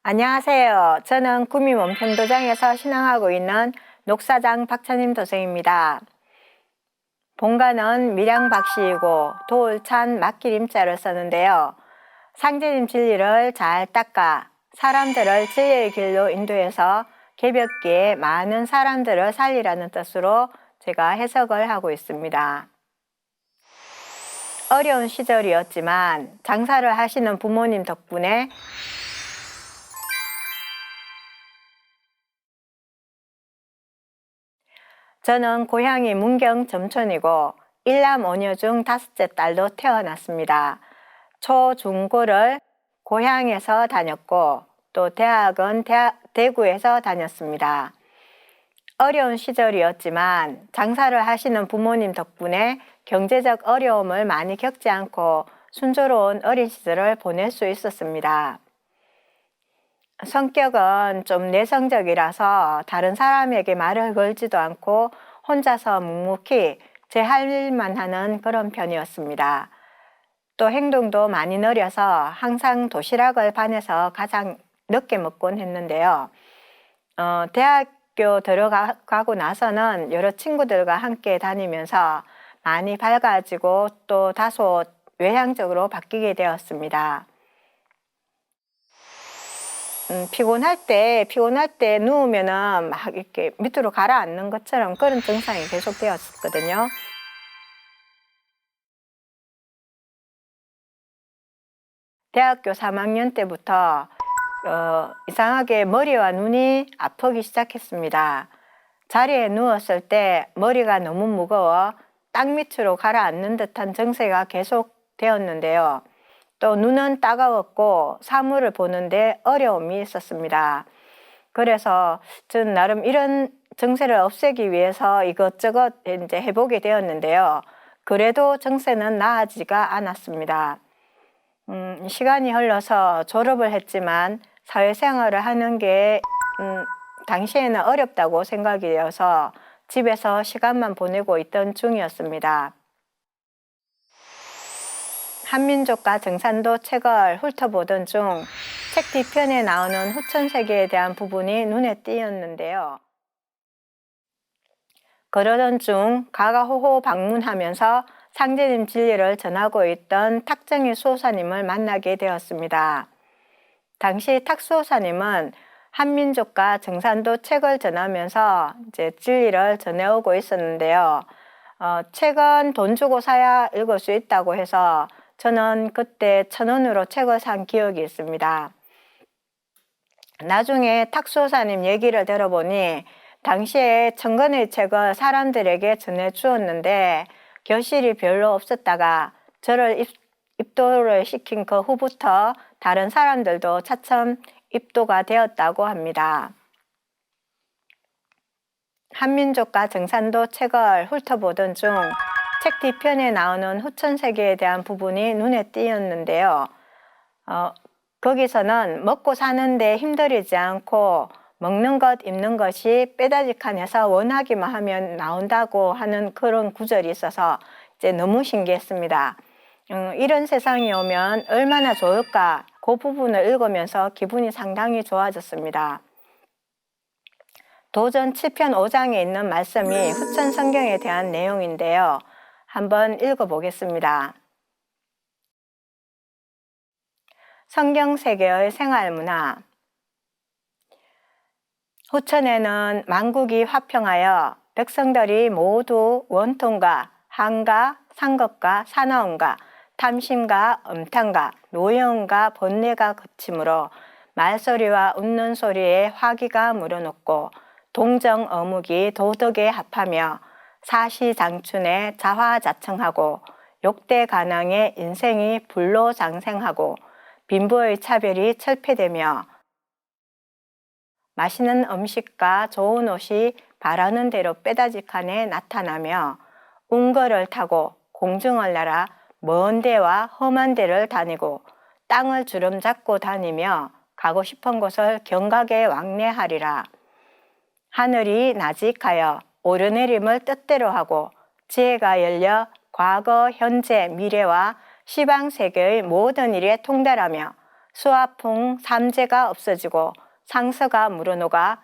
안녕하세요. 저는 구미원 평도장에서 신앙하고 있는 녹사장 박찬임 도생입니다. 본가는 밀양박씨이고 도울찬 막기림자를 쓰는데요. 상제님 진리를 잘 닦아 사람들을 진리의 길로 인도해서 개벽기에 많은 사람들을 살리라는 뜻으로 제가 해석을 하고 있습니다. 어려운 시절이었지만 장사를 하시는 부모님 덕분에 저는 고향이 문경 점촌이고 일남 오녀 중 5째 딸로 태어났습니다. 초, 중, 고를 고향에서 다녔고 또 대학은 대구에서 다녔습니다. 어려운 시절이었지만 장사를 하시는 부모님 덕분에 경제적 어려움을 많이 겪지 않고 순조로운 어린 시절을 보낼 수 있었습니다. 성격은 좀 내성적이라서 다른 사람에게 말을 걸지도 않고 혼자서 묵묵히 제 할 일만 하는 그런 편이었습니다. 또 행동도 많이 느려서 항상 도시락을 반에서 가장 늦게 먹곤 했는데요. 대학교 들어가고 나서는 여러 친구들과 함께 다니면서 많이 밝아지고 또 다소 외향적으로 바뀌게 되었습니다. 피곤할 때 누우면은 막 이렇게 밑으로 가라앉는 것처럼 그런 증상이 계속 되었거든요. 대학교 3학년 때부터 이상하게 머리와 눈이 아프기 시작했습니다. 자리에 누웠을 때 머리가 너무 무거워 땅 밑으로 가라앉는 듯한 증세가 계속 되었는데요. 또 눈은 따가웠고 사물을 보는데 어려움이 있었습니다. 그래서 저는 나름 이런 증세를 없애기 위해서 이것저것 이제 해보게 되었는데요. 그래도 증세는 나아지가 않았습니다. 시간이 흘러서 졸업을 했지만 사회생활을 하는 게 당시에는 어렵다고 생각이 되어서 집에서 시간만 보내고 있던 중이었습니다. 한민족과 정산도 책을 훑어보던 중 책 뒤편에 나오는 후천세계에 대한 부분이 눈에 띄었는데요. 그러던 중 가가호호 방문하면서 상제님 진리를 전하고 있던 탁정희 수호사님을 만나게 되었습니다. 당시 탁 수호사님은 한민족과 정산도 책을 전하면서 이제 진리를 전해오고 있었는데요. 책은 돈 주고 사야 읽을 수 있다고 해서 저는 그때 1,000원으로 책을 산 기억이 있습니다. 나중에 탁 수호사님 얘기를 들어보니 당시에 1,000권의 책을 사람들에게 전해주었는데 교실이 별로 없었다가 저를 입도를 시킨 그 후부터 다른 사람들도 차츰 입도가 되었다고 합니다. 한민족과 정산도 책을 훑어보던 중 책 뒤편에 나오는 후천세계에 대한 부분이 눈에 띄었는데요. 거기서는 먹고 사는데 힘들이지 않고 먹는 것, 입는 것이 빼다직하면서 원하기만 하면 나온다고 하는 그런 구절이 있어서 이제 너무 신기했습니다. 이런 세상이 오면 얼마나 좋을까 그 부분을 읽으면서 기분이 상당히 좋아졌습니다. 도전 7편 5장에 있는 말씀이 후천 성경에 대한 내용인데요. 한번 읽어보겠습니다. 성경 세계의 생활문화. 후천에는 만국이 화평하여 백성들이 모두 원통과 한가, 상급과 사나움과 탐심과 음탕과 노여움과 번뇌가 그치므로 말소리와 웃는 소리에 화기가 물어놓고 동정 어묵이 도덕에 합하며 사시장춘에 자화자청하고 욕대 가낭에 인생이 불로 장생하고 빈부의 차별이 철폐되며 맛있는 음식과 좋은 옷이 바라는 대로 빼다직하게 나타나며 운거를 타고 공중을 날아 먼 데와 험한 데를 다니고 땅을 주름 잡고 다니며 가고 싶은 곳을 경각에 왕래하리라. 하늘이 나직하여 오르내림을 뜻대로 하고 지혜가 열려 과거, 현재, 미래와 시방세계의 모든 일에 통달하며 수화풍 삼재가 없어지고 상서가 물어녹아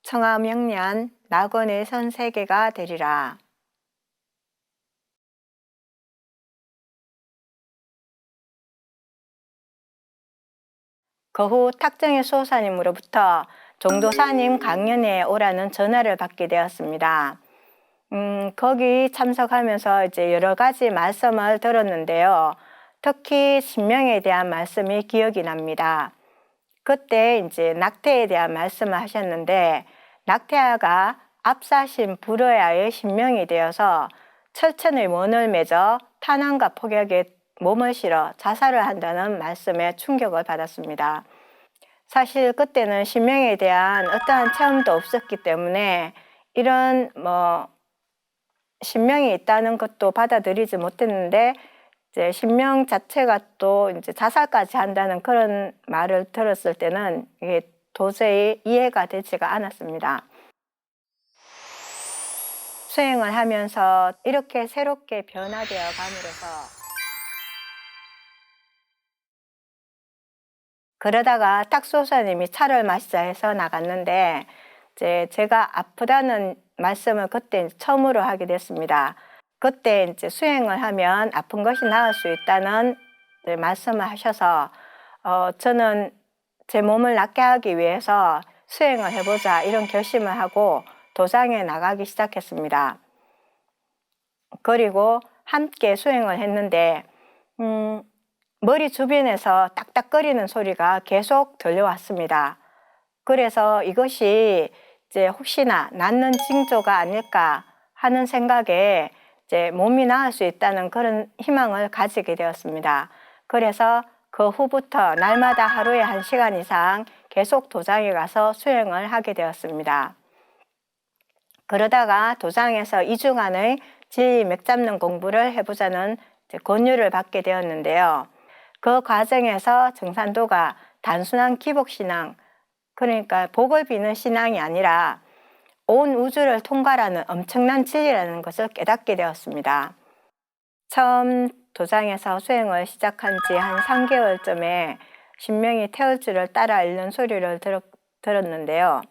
청아명리한 낙원의 선세계가 되리라. 그 후 탁정의 수호사님으로부터 종도사님 강연회에 오라는 전화를 받게 되었습니다. 거기 참석하면서 이제 여러 가지 말씀을 들었는데요. 특히 신명에 대한 말씀이 기억이 납니다. 그때 이제 낙태에 대한 말씀을 하셨는데, 낙태아가 앞사신 불어야의 신명이 되어서 철천의 원을 맺어 탄환과 폭격에 몸을 실어 자살을 한다는 말씀에 충격을 받았습니다. 사실 그때는 신명에 대한 어떠한 체험도 없었기 때문에 이런 신명이 있다는 것도 받아들이지 못했는데, 이제 신명 자체가 또 이제 자살까지 한다는 그런 말을 들었을 때는 이게 도저히 이해가 되지가 않았습니다. 수행을 하면서 이렇게 새롭게 변화되어 감으로써, 그러다가 탁소사님이 차를 마시자 해서 나갔는데, 이제 제가 아프다는 말씀을 그때 처음으로 하게 됐습니다. 그때 이제 수행을 하면 아픈 것이 나을 수 있다는 말씀을 하셔서 저는 제 몸을 낫게 하기 위해서 수행을 해보자 이런 결심을 하고 도장에 나가기 시작했습니다. 그리고 함께 수행을 했는데 머리 주변에서 딱딱거리는 소리가 계속 들려왔습니다. 그래서 이것이 이제 혹시나 낫는 징조가 아닐까 하는 생각에 이제 몸이 나을 수 있다는 그런 희망을 가지게 되었습니다. 그래서 그 후부터 날마다 하루에 1시간 이상 계속 도장에 가서 수행을 하게 되었습니다. 그러다가 도장에서 2주간의 진리 맥 잡는 공부를 해보자는 권유를 받게 되었는데요. 그 과정에서 정산도가 단순한 기복신앙, 그러니까 복을 비는 신앙이 아니라 온 우주를 통과하는 엄청난 진리라는 것을 깨닫게 되었습니다. 처음 도장에서 수행을 시작한 지 한 3개월쯤에 신명이 태울 줄을 따라 읽는 소리를 들었는데요.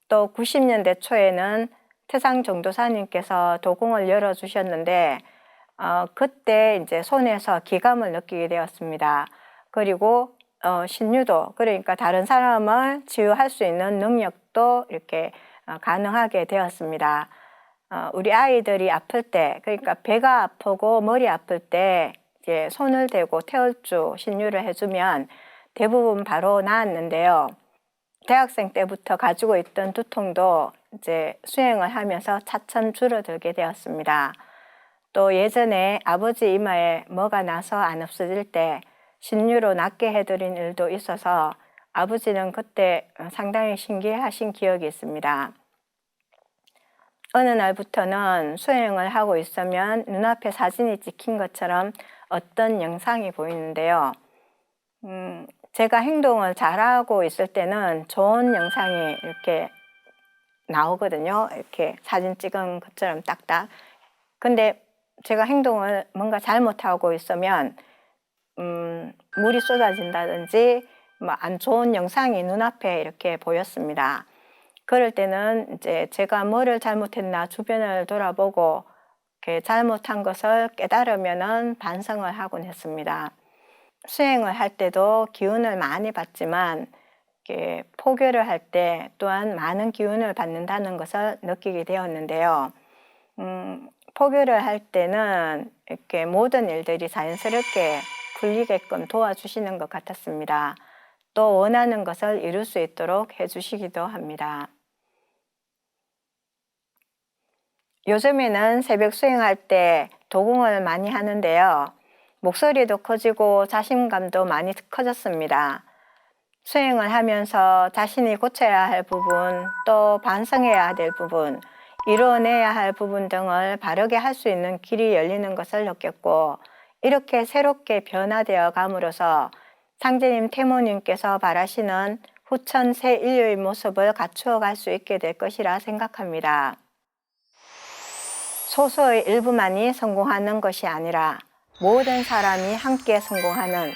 또 90년대 초에는 태상 종도사님께서 도공을 열어주셨는데 그때 이제 손에서 기감을 느끼게 되었습니다. 그리고 신유도, 그러니까 다른 사람을 치유할 수 있는 능력도 이렇게 가능하게 되었습니다. 우리 아이들이 아플 때, 그러니까 배가 아프고 머리 아플 때 이제 손을 대고 태울주 신유를 해주면 대부분 바로 나았는데요. 대학생 때부터 가지고 있던 두통도 이제 수행을 하면서 차츰 줄어들게 되었습니다. 또 예전에 아버지 이마에 뭐가 나서 안 없어질 때 신유로 낫게 해드린 일도 있어서 아버지는 그때 상당히 신기하신 기억이 있습니다. 어느 날부터는 수행을 하고 있으면 눈앞에 사진이 찍힌 것처럼 어떤 영상이 보이는데요. 제가 행동을 잘하고 있을 때는 좋은 영상이 이렇게 나오거든요. 이렇게 사진 찍은 것처럼 딱딱. 근데 제가 행동을 뭔가 잘못하고 있으면 물이 쏟아진다든지 안 좋은 영상이 눈앞에 이렇게 보였습니다. 그럴 때는 이제 제가 뭐를 잘못했나 주변을 돌아보고 이렇게 잘못한 것을 깨달으면은 반성을 하곤 했습니다. 수행을 할 때도 기운을 많이 받지만 이렇게 포교를 할 때 또한 많은 기운을 받는다는 것을 느끼게 되었는데요. 포교를 할 때는 이렇게 모든 일들이 자연스럽게 풀리게끔 도와주시는 것 같았습니다. 또 원하는 것을 이룰 수 있도록 해주시기도 합니다. 요즘에는 새벽 수행할 때 도공을 많이 하는데요. 목소리도 커지고 자신감도 많이 커졌습니다. 수행을 하면서 자신이 고쳐야 할 부분, 또 반성해야 될 부분, 이루어내야 할 부분 등을 바르게 할 수 있는 길이 열리는 것을 느꼈고, 이렇게 새롭게 변화되어 감으로써 상제님 태모님께서 바라시는 후천 새 인류의 모습을 갖추어 갈 수 있게 될 것이라 생각합니다. 소수의 일부만이 성공하는 것이 아니라 모든 사람이 함께 성공하는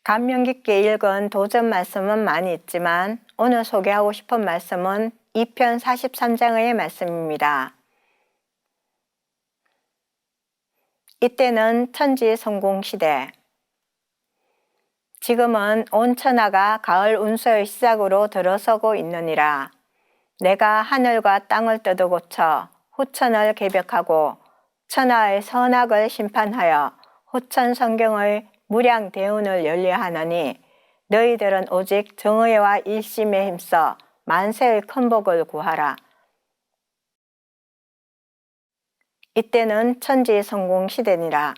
감명 깊게 읽은 도전 말씀은 많이 있지만 오늘 소개하고 싶은 말씀은 2편 43장의 말씀입니다. 이때는 천지 성공 시대. 지금은 온 천하가 가을 운수의 시작으로 들어서고 있느니라. 내가 하늘과 땅을 뜯어 고쳐 후천을 개벽하고 천하의 선악을 심판하여 후천 성경의 무량 대운을 열려하느니 너희들은 오직 정의와 일심에 힘써 만세의 큰 복을 구하라. 이때는 천지 성공 시대니라.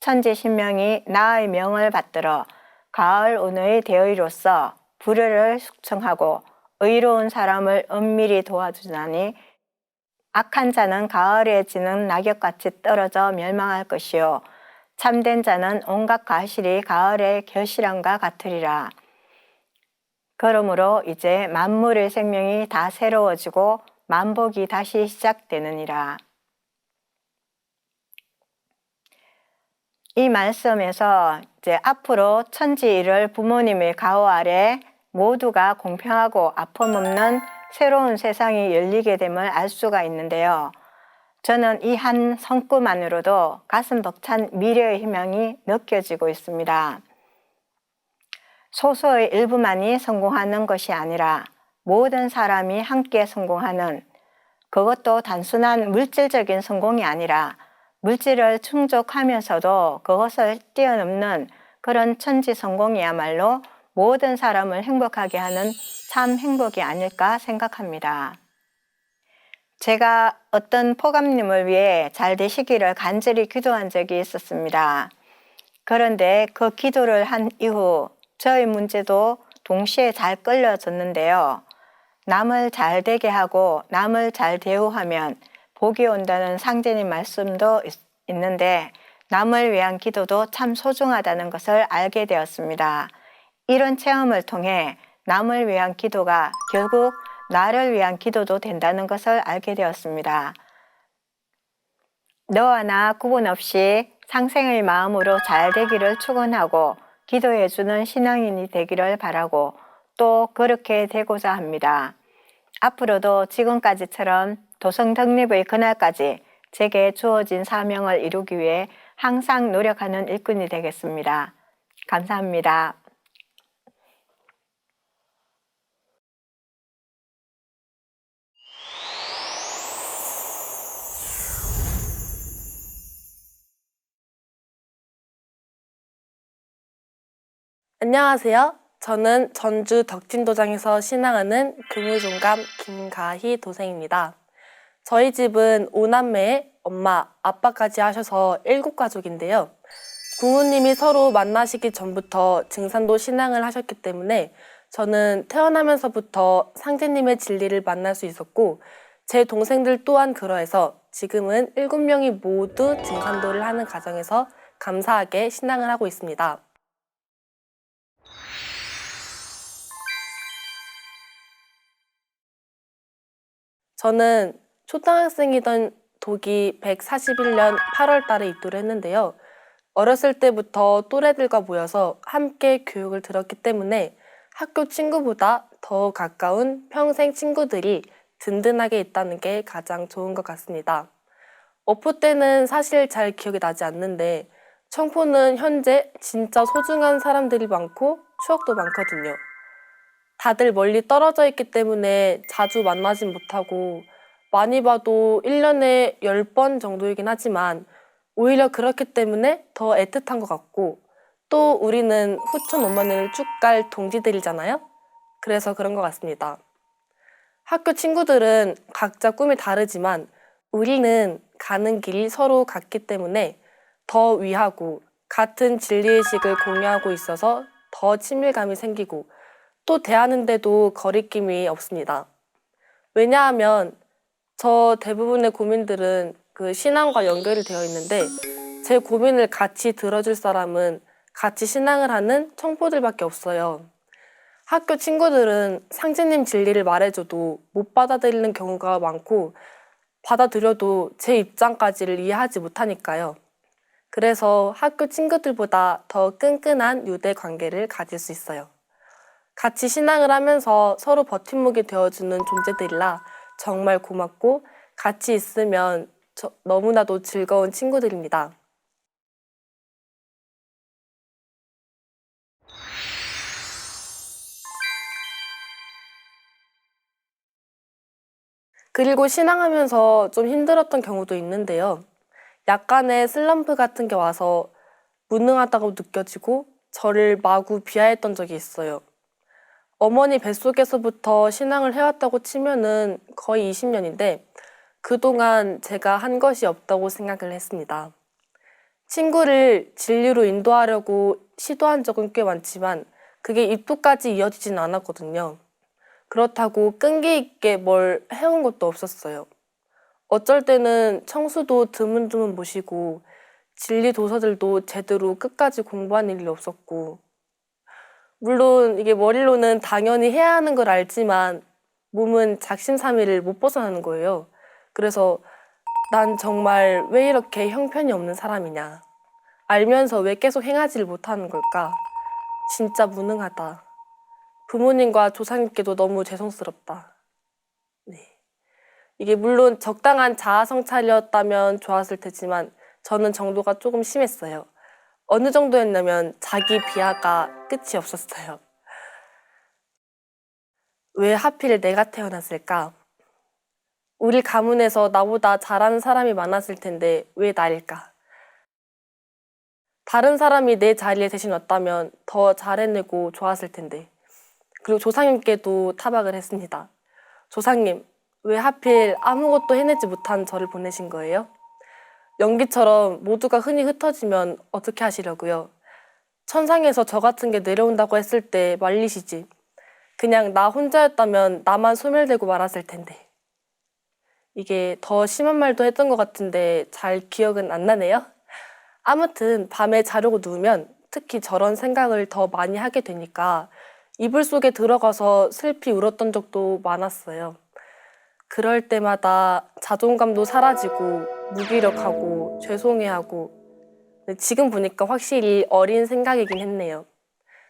천지 신명이 나의 명을 받들어 가을 운의 대의로서 불의를 숙청하고 의로운 사람을 은밀히 도와주나니 악한 자는 가을에 지는 낙엽같이 떨어져 멸망할 것이요 참된 자는 온갖 가실이 가을의 결실함과 같으리라. 그러므로 이제 만물의 생명이 다 새로워지고 만복이 다시 시작되느니라. 이 말씀에서 이제 앞으로 천지일을 부모님의 가호 아래 모두가 공평하고 아픔 없는 새로운 세상이 열리게 됨을 알 수가 있는데요. 저는 이 한 성구만으로도 가슴 벅찬 미래의 희망이 느껴지고 있습니다. 소수의 일부만이 성공하는 것이 아니라 모든 사람이 함께 성공하는, 그것도 단순한 물질적인 성공이 아니라 물질을 충족하면서도 그것을 뛰어넘는 그런 천지 성공이야말로 모든 사람을 행복하게 하는 참 행복이 아닐까 생각합니다. 제가 어떤 포감님을 위해 잘 되시기를 간절히 기도한 적이 있었습니다. 그런데 그 기도를 한 이후 저의 문제도 동시에 잘 끌려졌는데요. 남을 잘 되게 하고 남을 잘 대우하면 복이 온다는 상제님 말씀도 있는데 남을 위한 기도도 참 소중하다는 것을 알게 되었습니다. 이런 체험을 통해 남을 위한 기도가 결국 나를 위한 기도도 된다는 것을 알게 되었습니다. 너와 나 구분 없이 상생의 마음으로 잘 되기를 축원하고 기도해주는 신앙인이 되기를 바라고 또 그렇게 되고자 합니다. 앞으로도 지금까지처럼 도성 독립의 그날까지 제게 주어진 사명을 이루기 위해 항상 노력하는 일꾼이 되겠습니다. 감사합니다. 안녕하세요. 저는 전주 덕진도장에서 신앙하는 금우종감 김가희 도생입니다. 저희 집은 5남매에 엄마, 아빠까지 하셔서 7가족인데요. 부모님이 서로 만나시기 전부터 증산도 신앙을 하셨기 때문에 저는 태어나면서부터 상제님의 진리를 만날 수 있었고 제 동생들 또한 그러해서 지금은 7명이 모두 증산도를 하는 가정에서 감사하게 신앙을 하고 있습니다. 저는 초등학생이던 독이 141년 8월 달에 입도를 했는데요. 어렸을 때부터 또래들과 모여서 함께 교육을 들었기 때문에 학교 친구보다 더 가까운 평생 친구들이 든든하게 있다는 게 가장 좋은 것 같습니다. 어포 때는 사실 잘 기억이 나지 않는데 청포는 현재 진짜 소중한 사람들이 많고 추억도 많거든요. 다들 멀리 떨어져 있기 때문에 자주 만나진 못하고 많이 봐도 1년에 10번 정도이긴 하지만 오히려 그렇기 때문에 더 애틋한 것 같고 또 우리는 후천 5만년을 쭉 갈 동지들이잖아요? 그래서 그런 것 같습니다. 학교 친구들은 각자 꿈이 다르지만 우리는 가는 길이 서로 같기 때문에 더 위하고 같은 진리의식을 공유하고 있어서 더 친밀감이 생기고 또 대하는데도 거리낌이 없습니다. 왜냐하면 저 대부분의 고민들은 그 신앙과 연결이 되어 있는데 제 고민을 같이 들어줄 사람은 같이 신앙을 하는 청포들밖에 없어요. 학교 친구들은 상제님 진리를 말해줘도 못 받아들이는 경우가 많고 받아들여도 제 입장까지를 이해하지 못하니까요. 그래서 학교 친구들보다 더 끈끈한 유대 관계를 가질 수 있어요. 같이 신앙을 하면서 서로 버팀목이 되어주는 존재들이라 정말 고맙고 같이 있으면 너무나도 즐거운 친구들입니다. 그리고 신앙하면서 좀 힘들었던 경우도 있는데요. 약간의 슬럼프 같은 게 와서 무능하다고 느껴지고 저를 마구 비하했던 적이 있어요. 어머니 뱃속에서부터 신앙을 해왔다고 치면은 거의 20년인데 그동안 제가 한 것이 없다고 생각을 했습니다. 친구를 진리로 인도하려고 시도한 적은 꽤 많지만 그게 입도까지 이어지진 않았거든요. 그렇다고 끈기 있게 뭘 해온 것도 없었어요. 어쩔 때는 청수도 드문드문 모시고 진리 도서들도 제대로 끝까지 공부한 일이 없었고, 물론 이게 머리로는 당연히 해야 하는 걸 알지만 몸은 작심삼일을 못 벗어나는 거예요. 그래서 난 정말 왜 이렇게 형편이 없는 사람이냐, 알면서 왜 계속 행하지를 못하는 걸까, 진짜 무능하다, 부모님과 조상님께도 너무 죄송스럽다. 네. 이게 물론 적당한 자아 성찰이었다면 좋았을 테지만 저는 정도가 조금 심했어요. 어느 정도였냐면 자기 비하가 끝이 없었어요. 왜 하필 내가 태어났을까? 우리 가문에서 나보다 잘하는 사람이 많았을 텐데 왜 나일까? 다른 사람이 내 자리에 대신 왔다면 더 잘해내고 좋았을 텐데. 그리고 조상님께도 타박을 했습니다. 조상님, 왜 하필 아무것도 해내지 못한 저를 보내신 거예요? 연기처럼 모두가 흔히 흩어지면 어떻게 하시려고요? 천상에서 저 같은 게 내려온다고 했을 때 말리시지. 그냥 나 혼자였다면 나만 소멸되고 말았을 텐데. 이게 더 심한 말도 했던 것 같은데 잘 기억은 안 나네요. 아무튼 밤에 자려고 누우면 특히 저런 생각을 더 많이 하게 되니까 이불 속에 들어가서 슬피 울었던 적도 많았어요. 그럴 때마다 자존감도 사라지고 무기력하고 죄송해하고, 지금 보니까 확실히 어린 생각이긴 했네요.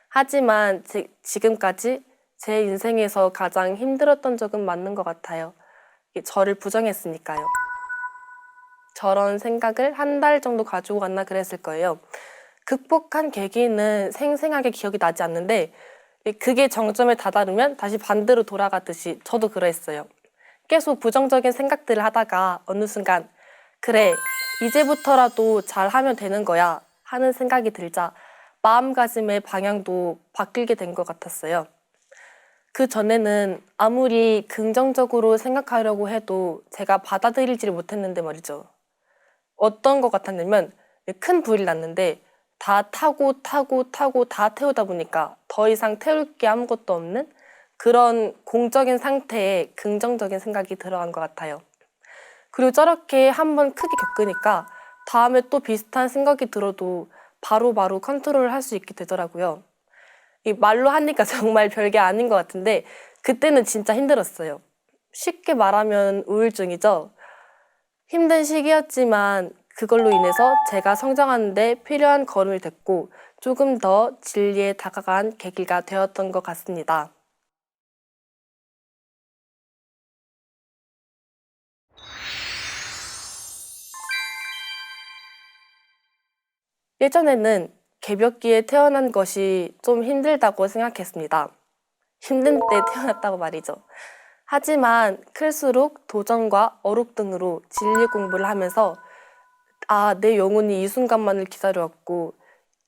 하지만 지금까지 제 인생에서 가장 힘들었던 적은 맞는 것 같아요. 저를 부정했으니까요. 저런 생각을 한 달 정도 가지고 갔나 그랬을 거예요. 극복한 계기는 생생하게 기억이 나지 않는데 그게 정점에 다다르면 다시 반대로 돌아가듯이 저도 그랬어요. 계속 부정적인 생각들을 하다가 어느 순간 그래, 이제부터라도 잘하면 되는 거야 하는 생각이 들자 마음가짐의 방향도 바뀌게 된 것 같았어요. 그 전에는 아무리 긍정적으로 생각하려고 해도 제가 받아들이지를 못했는데 말이죠. 어떤 것 같았냐면 큰 불이 났는데 다 타고 다 태우다 보니까 더 이상 태울 게 아무것도 없는 그런 공적인 상태에 긍정적인 생각이 들어간 것 같아요. 그리고 저렇게 한번 크게 겪으니까 다음에 또 비슷한 생각이 들어도 바로바로 컨트롤을 할 수 있게 되더라고요. 이 말로 하니까 정말 별게 아닌 것 같은데 그때는 진짜 힘들었어요. 쉽게 말하면 우울증이죠. 힘든 시기였지만 그걸로 인해서 제가 성장하는 데 필요한 걸음이 됐고 조금 더 진리에 다가간 계기가 되었던 것 같습니다. 예전에는 개벽기에 태어난 것이 좀 힘들다고 생각했습니다. 힘든 때 태어났다고 말이죠. 하지만 클수록 도전과 어록 등으로 진리 공부를 하면서 내 영혼이 이 순간만을 기다려왔고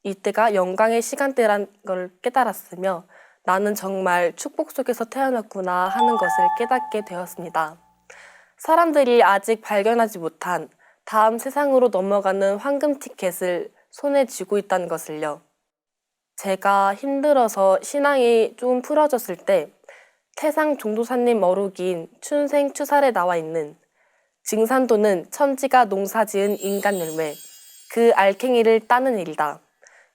이때가 영광의 시간대란 걸 깨달았으며 나는 정말 축복 속에서 태어났구나 하는 것을 깨닫게 되었습니다. 사람들이 아직 발견하지 못한 다음 세상으로 넘어가는 황금 티켓을 손에 쥐고 있다는 것을요. 제가 힘들어서 신앙이 조금 풀어졌을 때 태상 종도사님 어록인 춘생추살에 나와 있는 증산도는 천지가 농사지은 인간 열매, 그 알갱이를 따는 일이다.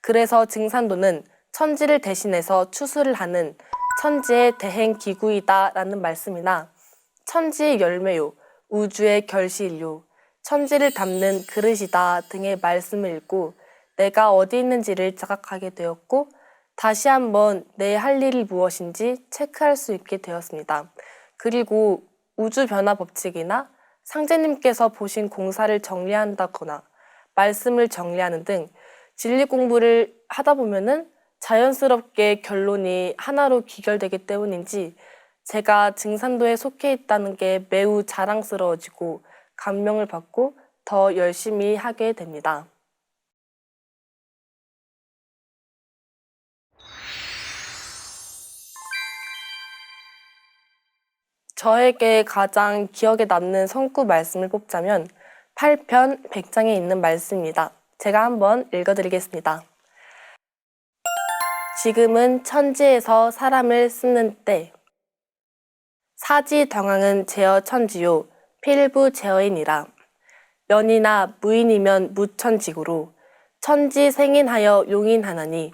그래서 증산도는 천지를 대신해서 추수를 하는 천지의 대행 기구이다 라는 말씀이나 천지의 열매요, 우주의 결실요, 천지를 담는 그릇이다 등의 말씀을 읽고 내가 어디 있는지를 자각하게 되었고 다시 한번 내 할 일이 무엇인지 체크할 수 있게 되었습니다. 그리고 우주 변화 법칙이나 상제님께서 보신 공사를 정리한다거나 말씀을 정리하는 등 진리 공부를 하다 보면은 자연스럽게 결론이 하나로 귀결되기 때문인지 제가 증산도에 속해 있다는 게 매우 자랑스러워지고 감명을 받고 더 열심히 하게 됩니다. 저에게 가장 기억에 남는 성구 말씀을 뽑자면 8편 100장에 있는 말씀입니다. 제가 한번 읽어드리겠습니다. 지금은 천지에서 사람을 쓰는 때 사지당황은 제어 천지요 필부 제어이니라. 연이나 무인이면 무천지구로 천지 생인하여 용인하나니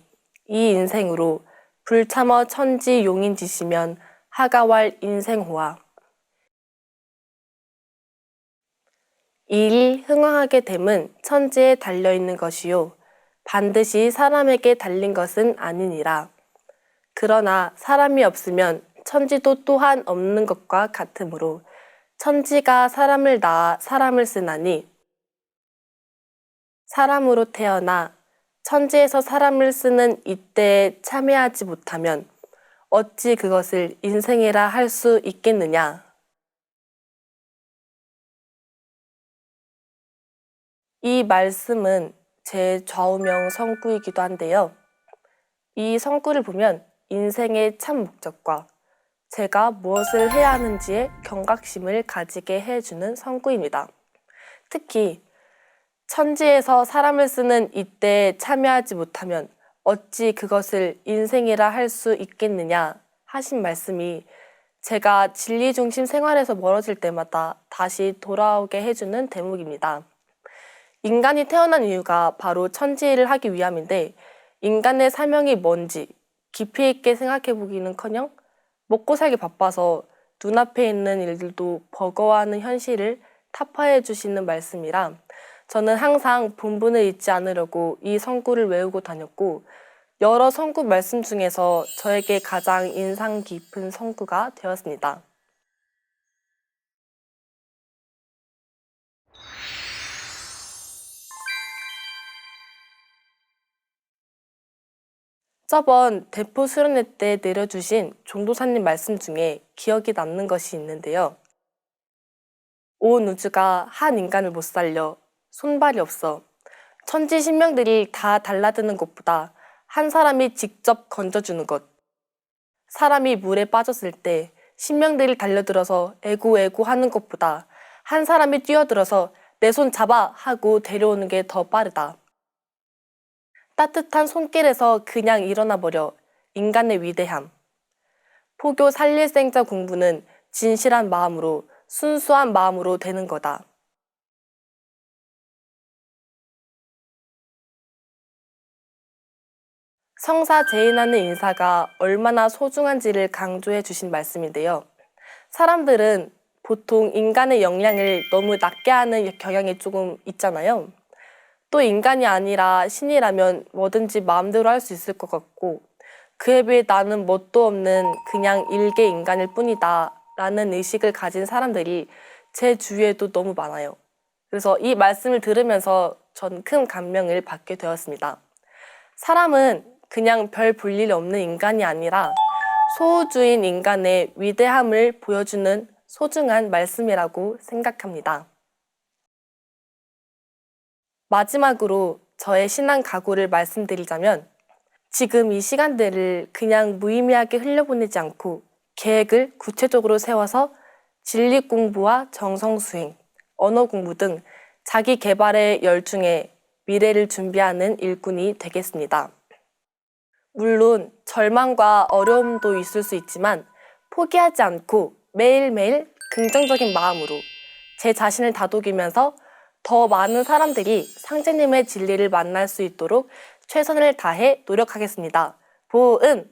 이 인생으로 불참어 천지 용인지시면 하가왈 인생호아. 일이 흥황하게 됨은 천지에 달려있는 것이요 반드시 사람에게 달린 것은 아니니라. 그러나 사람이 없으면 천지도 또한 없는 것과 같으므로 천지가 사람을 낳아 사람을 쓰나니 사람으로 태어나 천지에서 사람을 쓰는 이때에 참여하지 못하면 어찌 그것을 인생이라 할 수 있겠느냐. 이 말씀은 제 좌우명 성구이기도 한데요. 이 성구를 보면 인생의 참 목적과 제가 무엇을 해야 하는지에 경각심을 가지게 해주는 성구입니다. 특히 천지에서 사람을 쓰는 이때에 참여하지 못하면 어찌 그것을 인생이라 할 수 있겠느냐 하신 말씀이 제가 진리 중심 생활에서 멀어질 때마다 다시 돌아오게 해주는 대목입니다. 인간이 태어난 이유가 바로 천지일을 하기 위함인데 인간의 사명이 뭔지 깊이 있게 생각해 보기는커녕 먹고 살기 바빠서 눈앞에 있는 일들도 버거워하는 현실을 타파해 주시는 말씀이라 저는 항상 본분을 잊지 않으려고 이 성구를 외우고 다녔고 여러 성구 말씀 중에서 저에게 가장 인상 깊은 성구가 되었습니다. 저번 대포 수련회 때 내려주신 종도사님 말씀 중에 기억이 남는 것이 있는데요. 온 우주가 한 인간을 못 살려 손발이 없어 천지 신명들이 다 달라드는 것보다 한 사람이 직접 건져주는 것. 사람이 물에 빠졌을 때 신명들이 달려들어서 에고에고 하는 것보다 한 사람이 뛰어들어서 내 손 잡아 하고 데려오는 게 더 빠르다. 따뜻한 손길에서 그냥 일어나 버려 인간의 위대함. 포교 살릴생자 공부는 진실한 마음으로 순수한 마음으로 되는 거다. 성사 제인하는 인사가 얼마나 소중한지를 강조해 주신 말씀인데요. 사람들은 보통 인간의 역량을 너무 낮게 하는 경향이 조금 있잖아요. 또 인간이 아니라 신이라면 뭐든지 마음대로 할 수 있을 것 같고 그에 비해 나는 뭣도 없는 그냥 일개 인간일 뿐이다 라는 의식을 가진 사람들이 제 주위에도 너무 많아요. 그래서 이 말씀을 들으면서 전 큰 감명을 받게 되었습니다. 사람은 그냥 별 볼일 없는 인간이 아니라 소우주인 인간의 위대함을 보여주는 소중한 말씀이라고 생각합니다. 마지막으로 저의 신앙 각오를 말씀드리자면 지금 이 시간들을 그냥 무의미하게 흘려보내지 않고 계획을 구체적으로 세워서 진리 공부와 정성 수행, 언어 공부 등 자기 개발에 열중해 미래를 준비하는 일꾼이 되겠습니다. 물론 절망과 어려움도 있을 수 있지만 포기하지 않고 매일매일 긍정적인 마음으로 제 자신을 다독이면서 더 많은 사람들이 상제님의 진리를 만날 수 있도록 최선을 다해 노력하겠습니다. 보은!